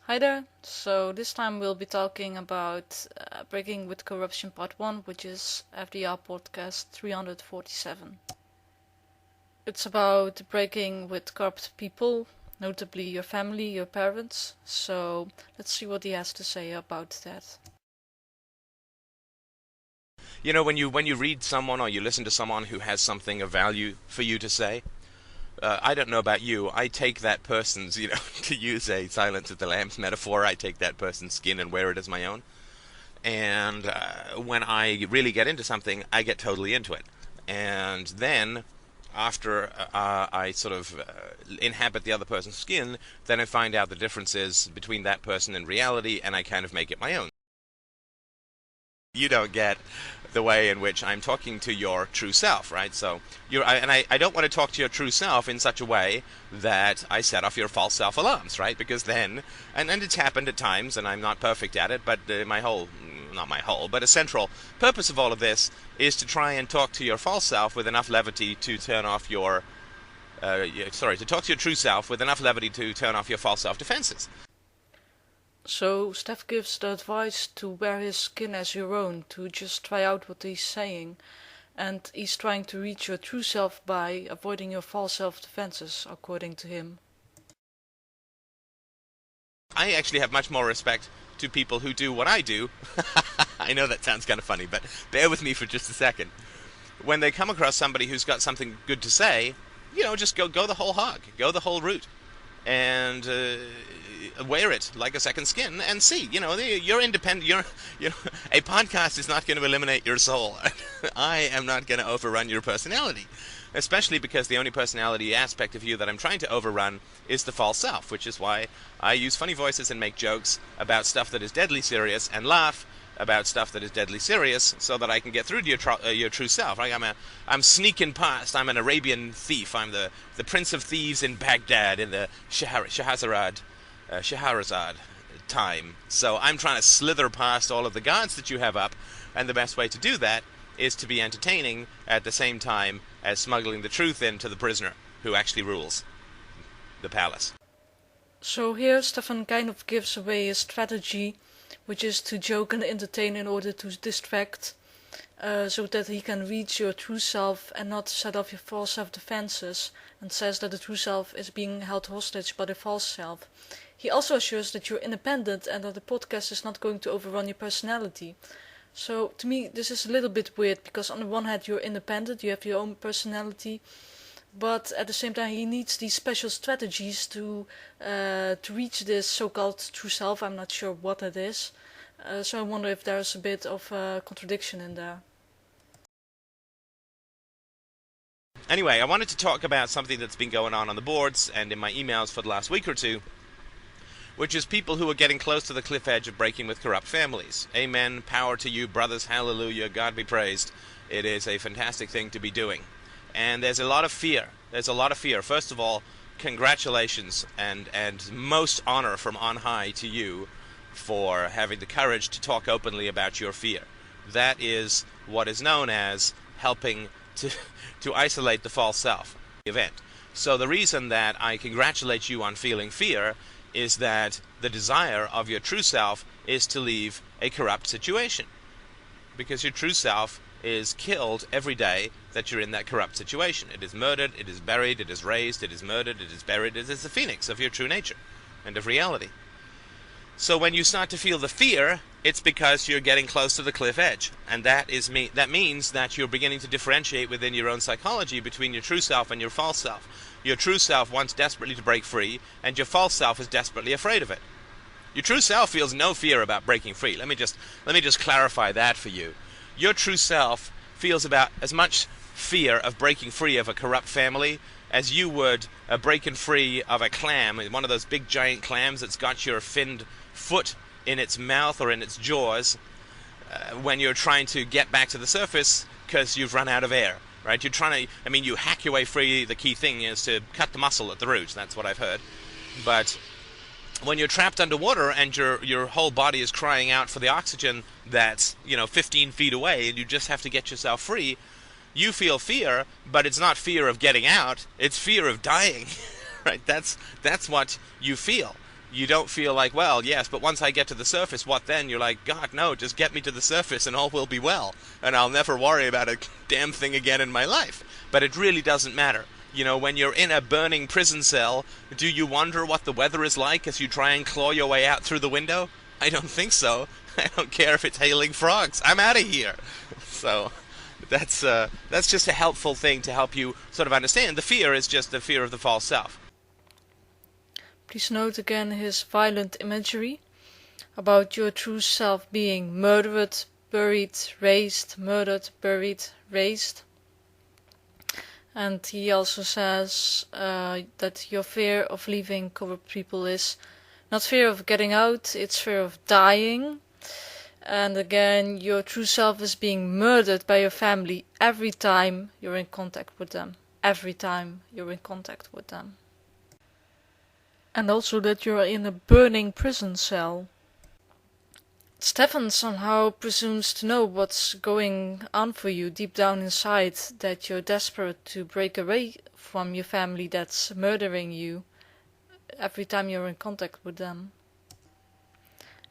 Hi there. So this time we'll be talking about Breaking with Corruption Part 1, which is FDR podcast 347. It's about breaking with corrupt people, notably your family, your parents. So let's see what he has to say about that. You know, when you read someone or you listen to someone who has something of value for you to say, I don't know about you, I take that person's, to use a Silence of the Lambs metaphor, I take that person's skin and wear it as my own. And when I really get into something, I get totally into it. And then, after I sort of inhabit the other person's skin, then I find out the differences between that person and reality, and I kind of make it my own. You don't get the way in which I'm talking to your true self, right? So I don't want to talk to your true self in such a way that I set off your false self alarms, right? Because then, and it's happened at times, and I'm not perfect at it, but but a central purpose of all of this is to try and talk to your false self with enough levity to turn off your, to talk to your true self with enough levity to turn off your false self defenses. So Steph gives the advice to wear his skin as your own, to just try out what he's saying. And he's trying to reach your true self by avoiding your false self-defenses, according to him. I actually have much more respect to people who do what I do. I know that sounds kind of funny, but bear with me for just a second. When they come across somebody who's got something good to say, just go the whole hog, go the whole route, and wear it like a second skin and see. You're independent. A podcast is not going to eliminate your soul. I am not going to overrun your personality, especially because the only personality aspect of you that I'm trying to overrun is the false self, which is why I use funny voices and make jokes about stuff that is deadly serious and laugh about stuff that is deadly serious, so that I can get through to your true self. Right? I'm sneaking past. I'm an Arabian thief. I'm the prince of thieves in Baghdad in the Shahrazad time. So I'm trying to slither past all of the guards that you have up, and the best way to do that is to be entertaining at the same time as smuggling the truth into the prisoner who actually rules the palace. So here Stefan kind of gives away a strategy, which is to joke and entertain in order to distract, so that he can reach your true self and not set off your false self-defenses, and says that the true self is being held hostage by the false self. He also assures that you're independent and that the podcast is not going to overrun your personality. So to me this is a little bit weird, because on the one hand you're independent, you have your own personality, but at the same time he needs these special strategies to reach this so-called true self. I'm not sure what it is, so I wonder if there's a bit of a contradiction in there. Anyway, I wanted to talk about something that's been going on the boards and in my emails for the last week or two, which is people who are getting close to the cliff edge of breaking with corrupt families. Amen, power to you, brothers, hallelujah, God be praised. It is a fantastic thing to be doing. And there's a lot of fear. First of all, congratulations and most honor from on high to you for having the courage to talk openly about your fear. That is what is known as helping to isolate the false self event. So the reason that I congratulate you on feeling fear is that the desire of your true self is to leave a corrupt situation, because your true self is killed every day that you're in that corrupt situation. It is murdered, it is buried, it is raised, it is murdered, it is buried. It is the phoenix of your true nature and of reality. So when you start to feel the fear, it's because you're getting close to the cliff edge, and that means that you're beginning to differentiate within your own psychology between your true self and your false self. Your true self wants desperately to break free, and your false self is desperately afraid of it. Your true self feels no fear about breaking free. Let me just clarify that for you. Your true self feels about as much fear of breaking free of a corrupt family as you would breaking free of a clam, one of those big giant clams that's got your finned foot in its mouth or in its jaws when you're trying to get back to the surface because you've run out of air. Right? You hack your way free. The key thing is to cut the muscle at the root. That's what I've heard. But when you're trapped underwater and your whole body is crying out for the oxygen that's 15 feet away, and you just have to get yourself free, you feel fear, but it's not fear of getting out, it's fear of dying. Right? That's what you feel. you don't feel like, well, yes, but once I get to the surface, what then? You're like, God, no, just get me to the surface and all will be well, and I'll never worry about a damn thing again in my life. But it really doesn't matter. You know, when you're in a burning prison cell, do you wonder what the weather is like as you try and claw your way out through the window? I don't think so. I don't care if it's hailing frogs. I'm out of here. So that's just a helpful thing to help you sort of understand. The fear is just the fear of the false self. Please note again his violent imagery about your true self being murdered, buried, raised, murdered, buried, raised. And he also says that your fear of leaving corrupt people is not fear of getting out, it's fear of dying. And again, your true self is being murdered by your family every time you're in contact with them. Every time you're in contact with them. And also that you're in a burning prison cell. Stefan somehow presumes to know what's going on for you deep down inside, that you're desperate to break away from your family that's murdering you every time you're in contact with them.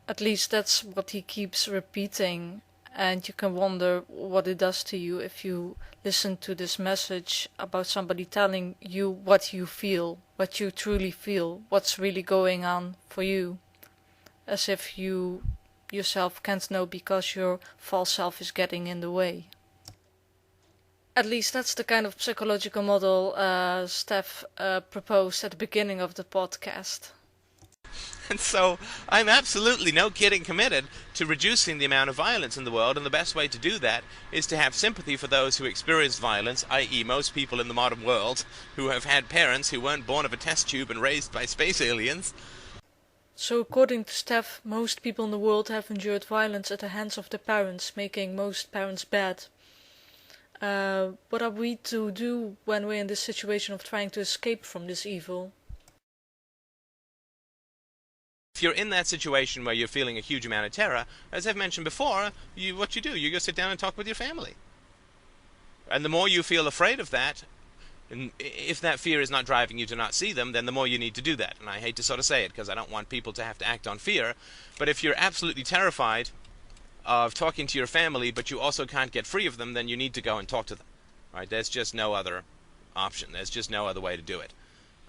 At least that's what he keeps repeating, and you can wonder what it does to you if you listen to this message about somebody telling you what you feel, what you truly feel, what's really going on for you, as if you yourself can't know because your false self is getting in the way. At least that's the kind of psychological model Steph proposed at the beginning of the podcast. And so I'm absolutely, no kidding, committed to reducing the amount of violence in the world, and the best way to do that is to have sympathy for those who experience violence, i.e. most people in the modern world who have had parents who weren't born of a test tube and raised by space aliens. So according to Steph, most people in the world have endured violence at the hands of their parents, making most parents bad. What are we to do when we're in this situation of trying to escape from this evil? If you're in that situation where you're feeling a huge amount of terror, as I've mentioned before, what you do, you go sit down and talk with your family. And the more you feel afraid of that, and if that fear is not driving you to not see them, then the more you need to do that. And I hate to sort of say it because I don't want people to have to act on fear, but if you're absolutely terrified of talking to your family but you also can't get free of them, then you need to go and talk to them. Right? There's just no other option. There's just no other way to do it.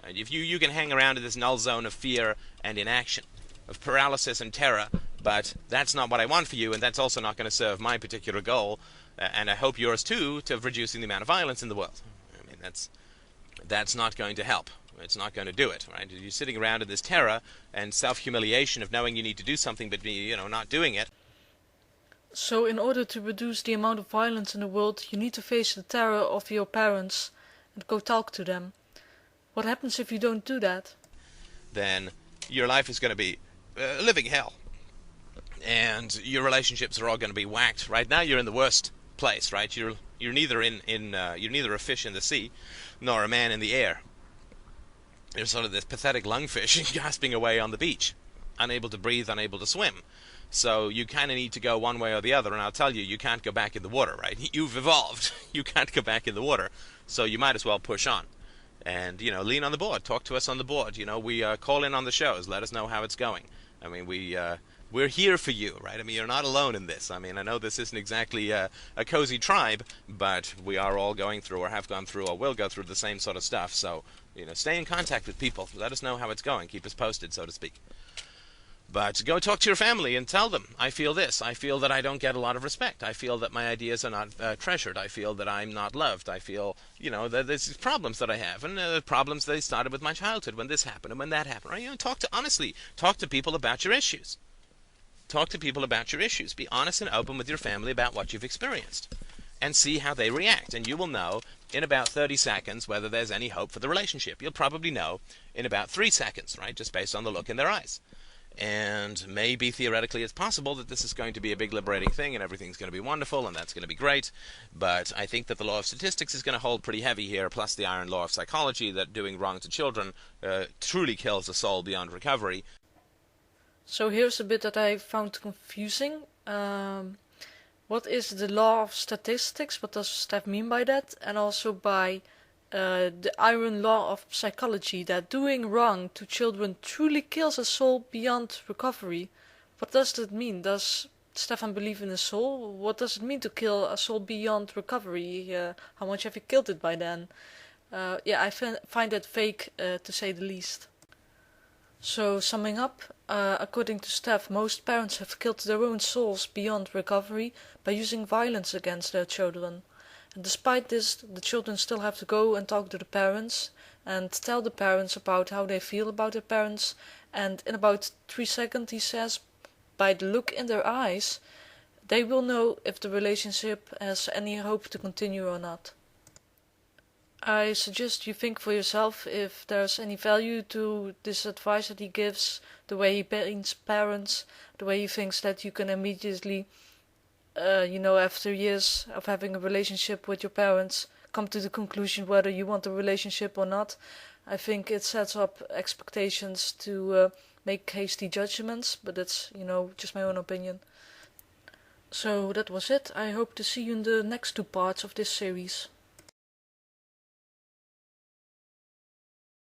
Right? If you can hang around in this null zone of fear and inaction, of paralysis and terror, but that's not what I want for you, and that's also not going to serve my particular goal, and I hope yours too, to reducing the amount of violence in the world. I mean, that's not going to help. It's not going to do it, right? You're sitting around in this terror and self-humiliation of knowing you need to do something but not doing it. So in order to reduce the amount of violence in the world, you need to face the terror of your parents and go talk to them. What happens if you don't do that? Then your life is going to be living hell, and your relationships are all going to be whacked. Right now, you're in the worst place. Right, you're neither you're neither a fish in the sea, nor a man in the air. You're sort of this pathetic lungfish gasping away on the beach, unable to breathe, unable to swim. So you kind of need to go one way or the other, and I'll tell you, you can't go back in the water. Right, you've evolved. You can't go back in the water, so you might as well push on. And, lean on the board. Talk to us on the board. We call in on the shows. Let us know how it's going. I mean, we're here for you, right? I mean, you're not alone in this. I mean, I know this isn't exactly a cozy tribe, but we are all going through or have gone through or will go through the same sort of stuff. So, stay in contact with people. Let us know how it's going. Keep us posted, so to speak. But go talk to your family and tell them, I feel this. I feel that I don't get a lot of respect. I feel that my ideas are not treasured. I feel that I'm not loved. I feel, that there's these problems that I have. And problems that started with my childhood when this happened and when that happened. Right? Honestly, talk to people about your issues. Talk to people about your issues. Be honest and open with your family about what you've experienced. And see how they react. And you will know in about 30 seconds whether there's any hope for the relationship. You'll probably know in about 3 seconds, right? Just based on the look in their eyes. And maybe theoretically it's possible that this is going to be a big liberating thing and everything's going to be wonderful and that's going to be great. But I think that the law of statistics is going to hold pretty heavy here, plus the iron law of psychology that doing wrong to children truly kills the soul beyond recovery. So here's a bit that I found confusing. What is the law of statistics? What does Steph mean by that? And also by the iron law of psychology that doing wrong to children truly kills a soul beyond recovery. What does that mean? Does Stefan believe in a soul? What does it mean to kill a soul beyond recovery? How much have you killed it by then? Yeah, I find that vague, to say the least. So, summing up, according to Steph, most parents have killed their own souls beyond recovery by using violence against their children. And despite this, the children still have to go and talk to the parents and tell the parents about how they feel about their parents, and in about 3 seconds, he says, by the look in their eyes, they will know if the relationship has any hope to continue or not. I suggest you think for yourself if there's any value to this advice that he gives, the way he paints parents, the way he thinks that you can immediately, after years of having a relationship with your parents, come to the conclusion whether you want a relationship or not. I think it sets up expectations to make hasty judgments, but that's, just my own opinion. So that was it. I hope to see you in the next 2 parts of this series.